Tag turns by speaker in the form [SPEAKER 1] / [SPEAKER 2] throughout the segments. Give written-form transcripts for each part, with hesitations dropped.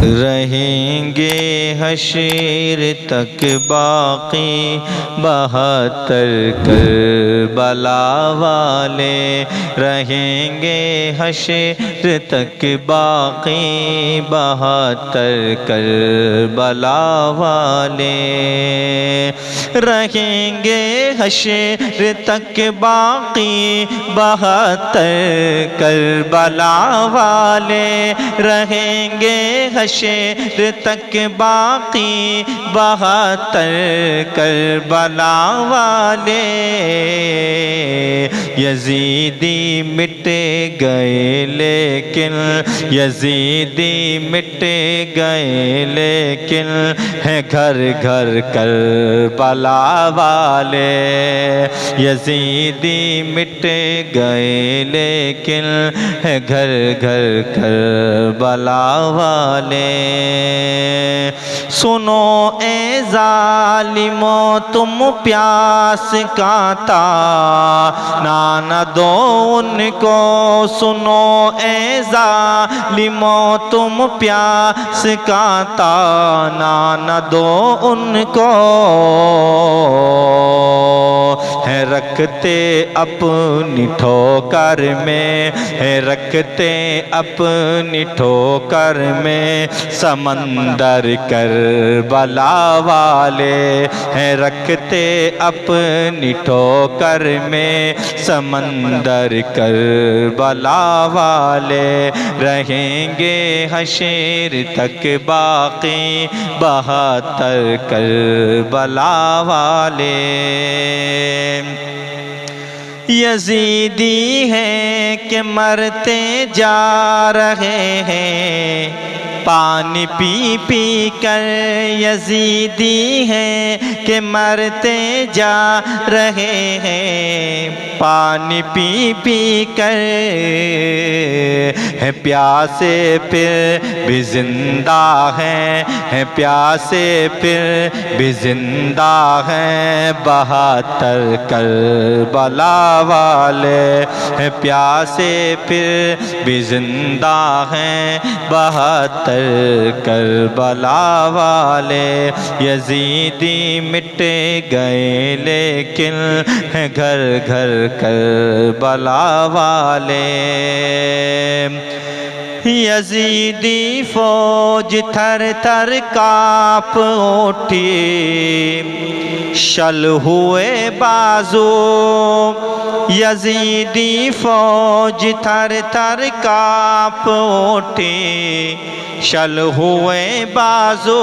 [SPEAKER 1] رہیں گے حشر تک باقی 72 کربلا والے، رہیں گے حشر تک باقی 72 کربلا والے، رہیں گے حشر تک باقی 72 کربلا والے، رہیں گے حشر تک باقی 72 کربلا والے، یزیدی مٹ گئے لیکن یزیدی مٹ گئے لیکن ہیں گھر گھر کربلا والے، یزیدی مٹ گئے لیکن ہیں گھر گھر کربلا والے۔ سنو اے ظالمو تم پیاس کا تانا نہ دو ان کو، سنو اے ظالمو تم پیاس کا تانا نہ دو ان کو، ہے رکھتے اپنی ٹھوکر میں، ہے رکھتے اپنی ٹھوکر میں سمندر کربلا والے، ہیں رکھتے اپنی ٹھوکر میں سمندر کربلا والے، رہیں گے حشر تک باقی 72 کربلا والے۔ یزیدی ہیں کہ مرتے جا رہے ہیں پانی پی پی کر، یزیدی ہیں کہ مرتے جا رہے ہیں پانی پی پی کر، ہیں پیاسے پھر بھی زندہ ہیں پیاسے پھر بھی زندہ ہیں 72 کربلا والے، ہیں پیاسے پھر بھی زندہ ہیں 72 کربلا والے، یزیدی مٹ گئے لیکن ہیں گھر گھر کربلا والے، یزیدی فوج تھر تھر کانپ اٹھی، شل ہوئے بازو، یزیدی فوج تھر تھر کانپ اٹھی، شل ہوئے بازو،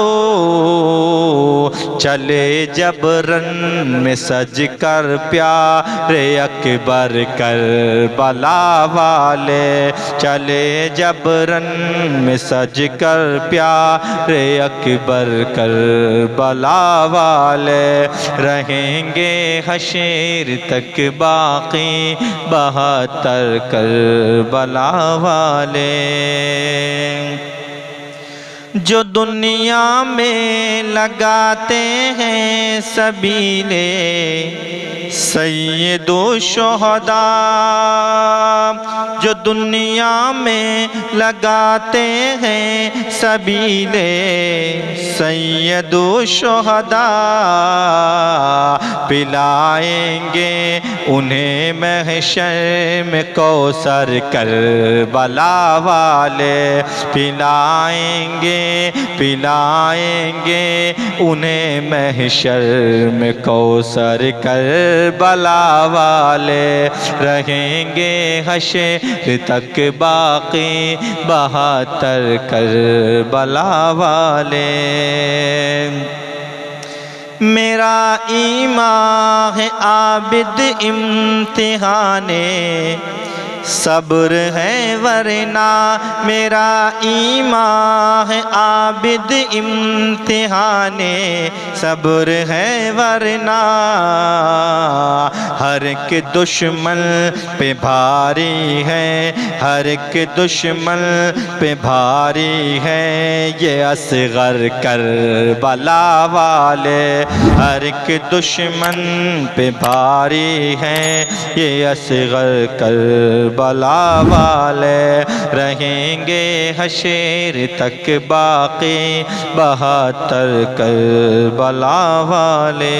[SPEAKER 1] چلے جب رن میں سج کر پیارے اکبر کربلا والے، چلے جب رن میں سج کر پیارے اکبر کربلا والے، رہیں گے حشر تک باقی 72 کربلا والے۔ جو دنیا میں لگاتے ہیں سبیلے سید الشہداء، جو دنیا میں لگاتے ہیں سبیلے سید الشہداء، پلائیں گے انہیں محشر میں کوثر کربلا والے، پلائیں گے انہیں محشر میں کوثر کربلا والے، رہیں گے حشر تک باقی 72 کربلا والے۔ میرا ایمان ہے عابد امتحانے صبر ہے ورنہ، میرا ایمان ہے عابد امتحانے صبر ہے ورنہ، ہر ایک دشمن پہ بھاری ہے، ہر ایک دشمن پہ بھاری ہے یہ اصغر کربلا والے، ہر ایک دشمن پہ بھاری ہے یہ اصغر کربلا کربلا والے رہیں گے حشر تک باقی 72 کربلا والے